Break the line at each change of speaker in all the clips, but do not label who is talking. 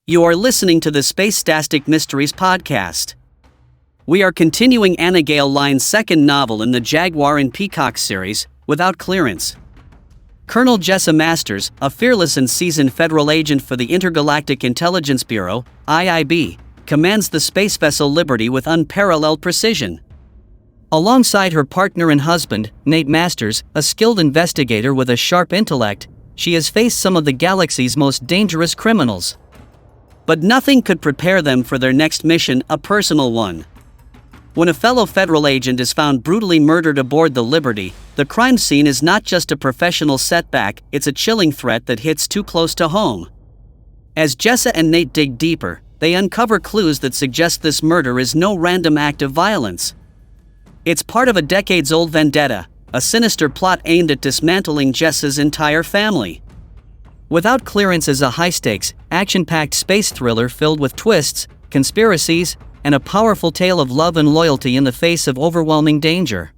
You are listening to the Spactastic Mysteries podcast. We are continuing Anna Gale Line's second novel in the Jaguar and Peacock series, Without Clearance. Colonel Jessa Masters, a fearless and seasoned federal agent for the Intergalactic Intelligence Bureau, IIB, commands the SpaceVessel Liberty with unparalleled precision. Alongside her partner and husband, Nate Masters, a skilled investigator with a sharp intellect, she has faced some of the galaxy's most dangerous criminals. But nothing could prepare them for their next mission, a personal one. When a fellow federal agent is found brutally murdered aboard the Liberty, the crime scene is not just a professional setback, it's a chilling threat that hits too close to home. As Jessa and Nate dig deeper, they uncover clues that suggest this murder is no random act of violence. It's part of a decades-old vendetta, a sinister plot aimed at dismantling Jessa's entire family. Without Clearance is a high-stakes, action-packed space thriller filled with twists, conspiracies, and a powerful tale of love and loyalty in the face of overwhelming danger.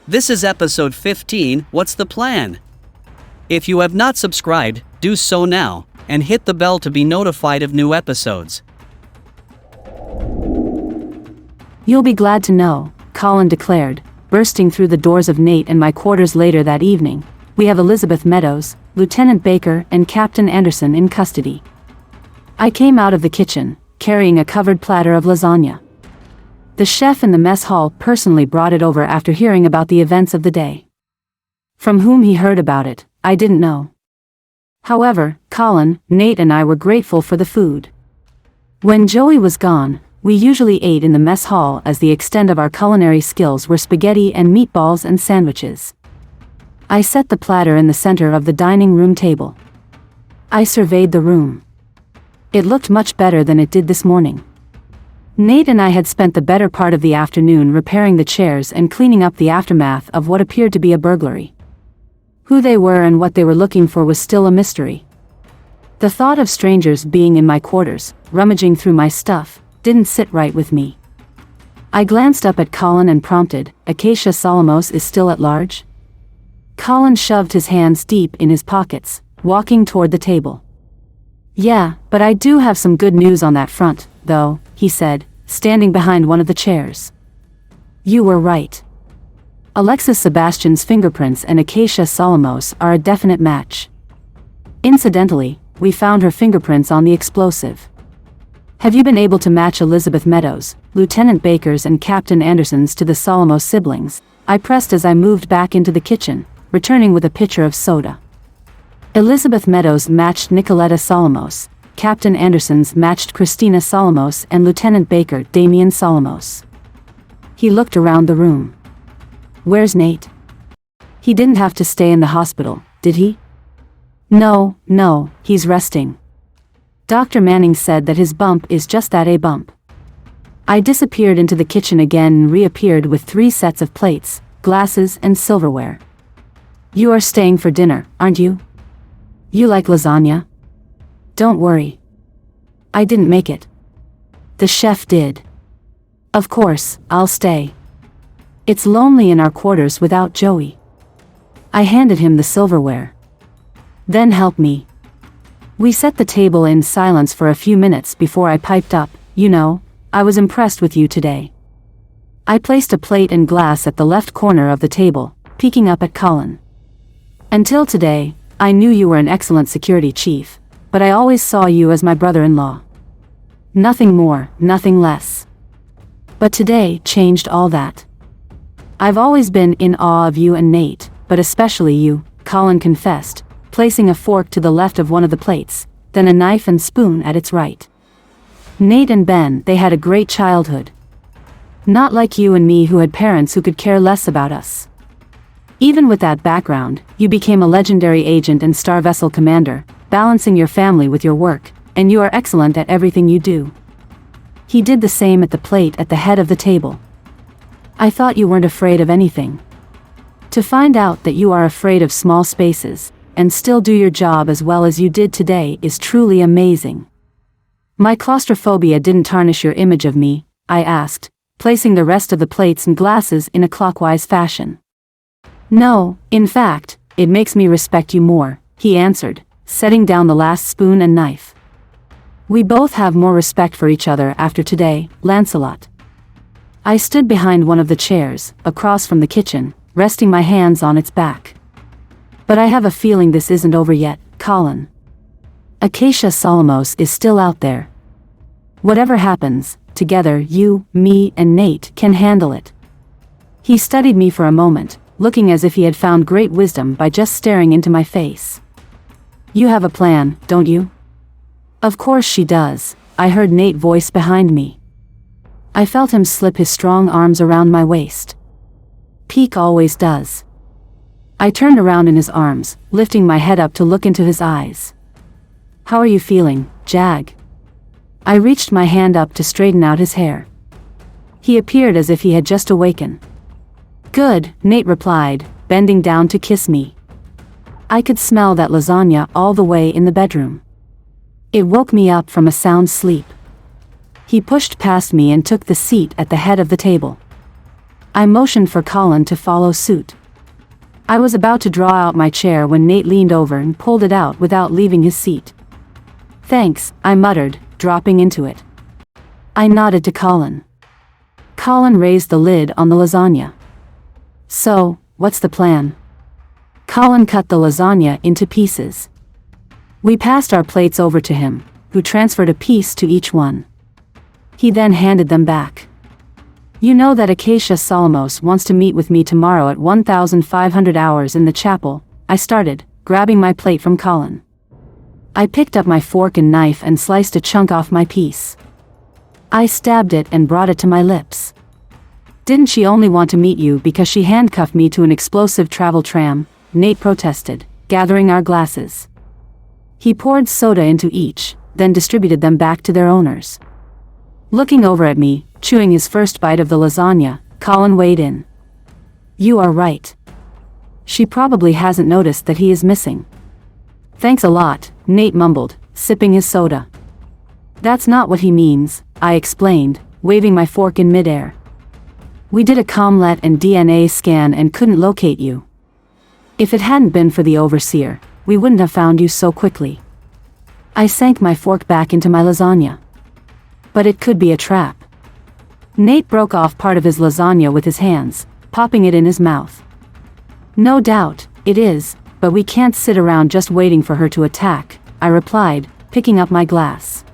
This is episode 15, What's the Plan? If you have not subscribed, do so now, and hit the bell to be notified of new episodes.
You'll be glad to know, Colin declared, bursting through the doors of Nate and my quarters later that evening. We have Elizabeth Meadows, Lieutenant Baker, and Captain Anderson in custody. I came out of the kitchen, carrying a covered platter of lasagna. The chef in the mess hall personally brought it over after hearing about the events of the day. From whom he heard about it, I didn't know. However, Colin, Nate and I were grateful for the food. When Joey was gone, we usually ate in the mess hall as the extent of our culinary skills were spaghetti and meatballs and sandwiches. I set the platter in the center of the dining room table. I surveyed the room. It looked much better than it did this morning. Nate and I had spent the better part of the afternoon repairing the chairs and cleaning up the aftermath of what appeared to be a burglary. Who they were and what they were looking for was still a mystery. The thought of strangers being in my quarters, rummaging through my stuff, didn't sit right with me. I glanced up at Colin and prompted, Acacia Solomos is still at large? Colin shoved his hands deep in his pockets, walking toward the table. Yeah, but I do have some good news on that front, though, he said, standing behind one of the chairs. You were right. Alexis Sebastian's fingerprints and Acacia Solomos are a definite match. Incidentally, we found her fingerprints on the explosive. Have you been able to match Elizabeth Meadows, Lieutenant Baker's and Captain Anderson's to the Solomos siblings? I pressed as I moved back into the kitchen, returning with a pitcher of soda. Elizabeth Meadows matched Nicoletta Solomos, Captain Anderson's matched Christina Solomos and Lieutenant Baker Damian Solomos. He looked around the room. Where's Nate? He didn't have to stay in the hospital, did he? No, he's resting. Dr. Manning said that his bump is just that, a bump. I disappeared into the kitchen again and reappeared with 3 sets of plates, glasses and silverware. You are staying for dinner, aren't you? You like lasagna? Don't worry. I didn't make it. The chef did. Of course, I'll stay. It's lonely in our quarters without Joey. I handed him the silverware. Then help me. We set the table in silence for a few minutes before I piped up, I was impressed with you today. I placed a plate and glass at the left corner of the table, peeking up at Colin. Until today, I knew you were an excellent security chief, but I always saw you as my brother-in-law. Nothing more, nothing less. But today changed all that. I've always been in awe of you and Nate, but especially you, Colin confessed, placing a fork to the left of one of the plates, then a knife and spoon at its right. Nate and Ben, they had a great childhood. Not like you and me who had parents who could care less about us. Even with that background, you became a legendary agent and star vessel commander, balancing your family with your work, and you are excellent at everything you do. He did the same at the plate at the head of the table. I thought you weren't afraid of anything. To find out that you are afraid of small spaces, and still do your job as well as you did today is truly amazing. My claustrophobia didn't tarnish your image of me, I asked, placing the rest of the plates and glasses in a clockwise fashion. No, in fact, it makes me respect you more, he answered, setting down the last spoon and knife. We both have more respect for each other after today, Lancelot. I stood behind one of the chairs, across from the kitchen, resting my hands on its back. But I have a feeling this isn't over yet, Colin. Acacia Solomos is still out there. Whatever happens, together you, me, and Nate can handle it. He studied me for a moment, looking as if he had found great wisdom by just staring into my face. You have a plan, don't you? Of course she does, I heard Nate's voice behind me. I felt him slip his strong arms around my waist. Peak always does. I turned around in his arms, lifting my head up to look into his eyes. How are you feeling, Jag? I reached my hand up to straighten out his hair. He appeared as if he had just awakened. Good, Nate replied, bending down to kiss me. I could smell that lasagna all the way in the bedroom. It woke me up from a sound sleep. He pushed past me and took the seat at the head of the table. I motioned for Colin to follow suit. I was about to draw out my chair when Nate leaned over and pulled it out without leaving his seat. Thanks, I muttered, dropping into it. I nodded to Colin. Colin raised the lid on the lasagna. So, what's the plan? Colin cut the lasagna into pieces. We passed our plates over to him, who transferred a piece to each one. He then handed them back. You know that Acacia Solomos wants to meet with me tomorrow at 1500 hours in the chapel, I started, grabbing my plate from Colin. I picked up my fork and knife and sliced a chunk off my piece. I stabbed it and brought it to my lips. Didn't she only want to meet you because she handcuffed me to an explosive travel tram? Nate protested, gathering our glasses. He poured soda into each, then distributed them back to their owners. Looking over at me, chewing his first bite of the lasagna, Colin weighed in. You are right. She probably hasn't noticed that he is missing. Thanks a lot, Nate mumbled, sipping his soda. That's not what he means, I explained, waving my fork in midair. We did a comlet and DNA scan and couldn't locate you. If it hadn't been for the overseer, we wouldn't have found you so quickly. I sank my fork back into my lasagna. But it could be a trap. Nate broke off part of his lasagna with his hands, popping it in his mouth. No doubt, it is, but we can't sit around just waiting for her to attack, I replied, picking up my glass.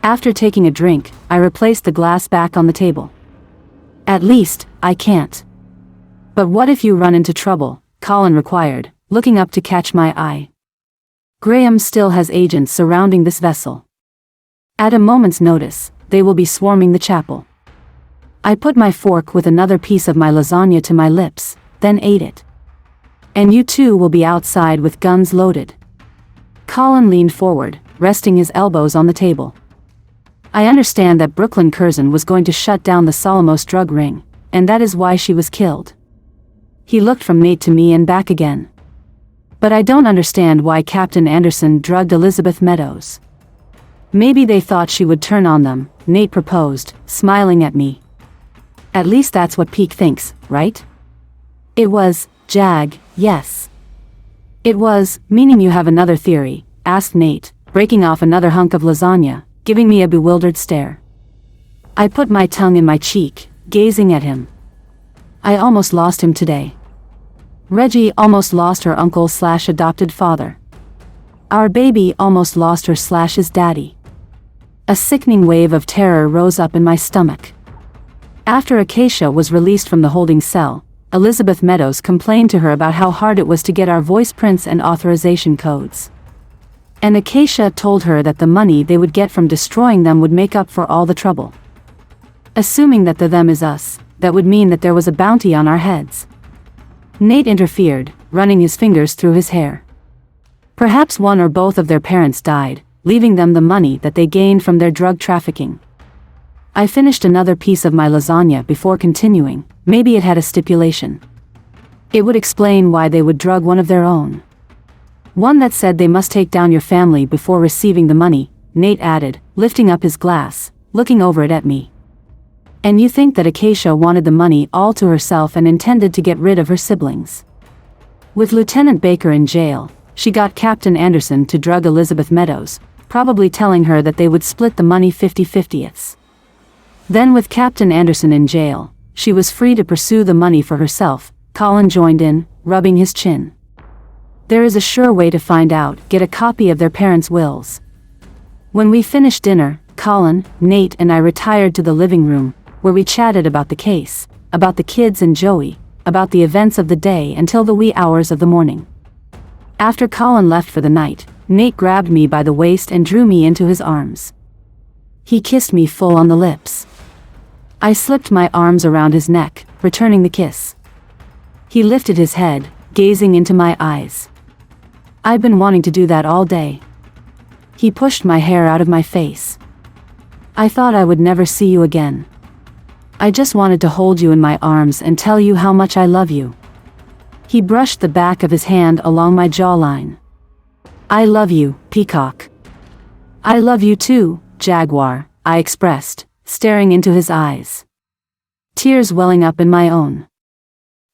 After taking a drink, I replaced the glass back on the table. At least, I can't. But what if you run into trouble, Colin required, looking up to catch my eye. Graham still has agents surrounding this vessel. At a moment's notice, they will be swarming the chapel. I put my fork with another piece of my lasagna to my lips, then ate it. And you two will be outside with guns loaded. Colin leaned forward, resting his elbows on the table. I understand that Brooklyn Curzon was going to shut down the Solomos drug ring, and that is why she was killed. He looked from Nate to me and back again. But I don't understand why Captain Anderson drugged Elizabeth Meadows. Maybe they thought she would turn on them, Nate proposed, smiling at me. At least that's what Peak thinks, right? It was, Jag, yes. It was, meaning you have another theory, asked Nate, breaking off another hunk of lasagna, giving me a bewildered stare. I put my tongue in my cheek, gazing at him. I almost lost him today. Reggie almost lost her uncle/adopted father. Our baby almost lost her/his daddy. A sickening wave of terror rose up in my stomach. After Acacia was released from the holding cell, Elizabeth Meadows complained to her about how hard it was to get our voice prints and authorization codes. And Acacia told her that the money they would get from destroying them would make up for all the trouble. Assuming that the them is us, that would mean that there was a bounty on our heads. Nate interfered, running his fingers through his hair. Perhaps one or both of their parents died, leaving them the money that they gained from their drug trafficking. I finished another piece of my lasagna before continuing. Maybe it had a stipulation. It would explain why they would drug one of their own. One that said they must take down your family before receiving the money, Nate added, lifting up his glass, looking over it at me. And you think that Acacia wanted the money all to herself and intended to get rid of her siblings? With Lieutenant Baker in jail, she got Captain Anderson to drug Elizabeth Meadows, probably telling her that they would split the money 50-50ths. Then with Captain Anderson in jail, she was free to pursue the money for herself. Colin joined in, rubbing his chin. There is a sure way to find out. Get a copy of their parents' wills. When we finished dinner, Colin, Nate and I retired to the living room, where we chatted about the case, about the kids and Joey, about the events of the day until the wee hours of the morning. After Colin left for the night, Nate grabbed me by the waist and drew me into his arms. He kissed me full on the lips. I slipped my arms around his neck, returning the kiss. He lifted his head, gazing into my eyes. I've been wanting to do that all day. He pushed my hair out of my face. I thought I would never see you again. I just wanted to hold you in my arms and tell you how much I love you. He brushed the back of his hand along my jawline. I love you, Peacock. I love you too, Jaguar, I expressed, staring into his eyes. Tears welling up in my own.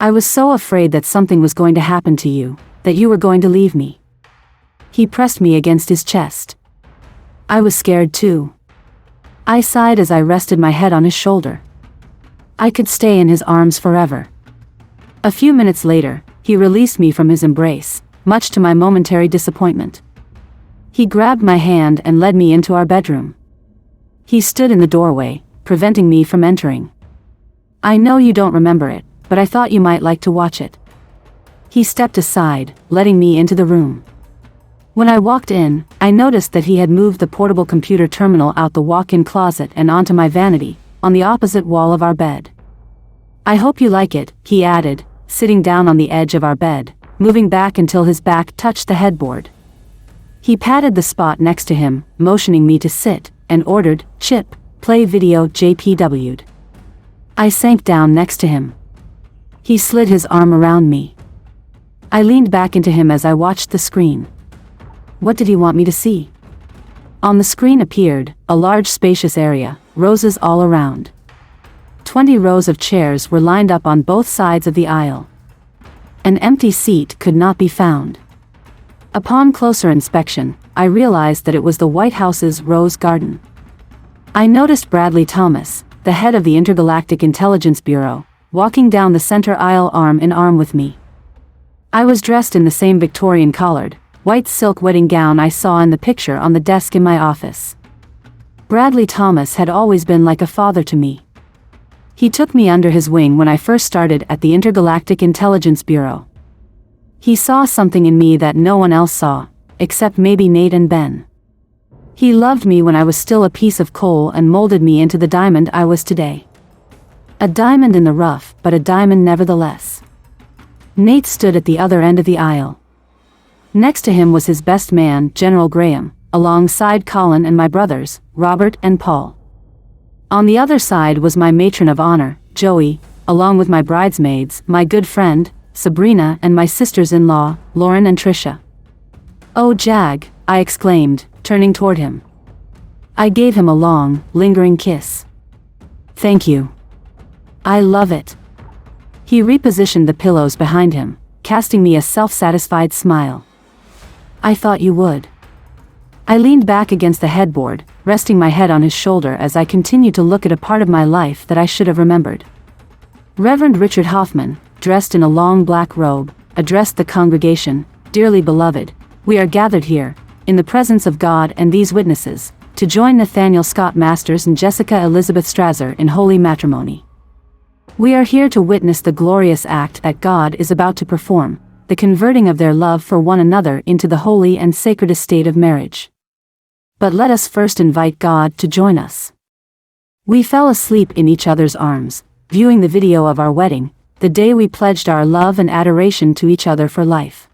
I was so afraid that something was going to happen to you, that you were going to leave me. He pressed me against his chest. I was scared too. I sighed as I rested my head on his shoulder. I could stay in his arms forever. A few minutes later, he released me from his embrace, much to my momentary disappointment. He grabbed my hand and led me into our bedroom. He stood in the doorway, preventing me from entering. I know you don't remember it, but I thought you might like to watch it. He stepped aside, letting me into the room. When I walked in, I noticed that he had moved the portable computer terminal out the walk-in closet and onto my vanity, on the opposite wall of our bed. I hope you like it, he added, sitting down on the edge of our bed, moving back until his back touched the headboard. He patted the spot next to him, motioning me to sit, and ordered, "Chip, play video JPW'd." I sank down next to him. He slid his arm around me. I leaned back into him as I watched the screen. What did he want me to see? On the screen appeared, a large spacious area, roses all around. 20 rows of chairs were lined up on both sides of the aisle. An empty seat could not be found. Upon closer inspection, I realized that it was the White House's Rose Garden. I noticed Bradley Thomas, the head of the Intergalactic Intelligence Bureau, walking down the center aisle arm in arm with me. I was dressed in the same Victorian collared, white silk wedding gown I saw in the picture on the desk in my office. Bradley Thomas had always been like a father to me. He took me under his wing when I first started at the Intergalactic Intelligence Bureau. He saw something in me that no one else saw, except maybe Nate and Ben. He loved me when I was still a piece of coal and molded me into the diamond I was today. A diamond in the rough, but a diamond nevertheless. Nate stood at the other end of the aisle. Next to him was his best man, General Graham, alongside Colin and my brothers, Robert and Paul. On the other side was my matron of honor, Joey, along with my bridesmaids, my good friend, Sabrina, and my sisters-in-law, Lauren and Tricia. "Oh, Jag," I exclaimed, turning toward him. I gave him a long, lingering kiss. "Thank you. I love it." He repositioned the pillows behind him, casting me a self-satisfied smile. "I thought you would." I leaned back against the headboard, resting my head on his shoulder as I continued to look at a part of my life that I should have remembered. Reverend Richard Hoffman, dressed in a long black robe, addressed the congregation, "Dearly beloved, we are gathered here, in the presence of God and these witnesses, to join Nathaniel Scott Masters and Jessica Elizabeth Strasser in holy matrimony. We are here to witness the glorious act that God is about to perform, the converting of their love for one another into the holy and sacred estate of marriage. But let us first invite God to join us." We fell asleep in each other's arms, viewing the video of our wedding, the day we pledged our love and adoration to each other for life.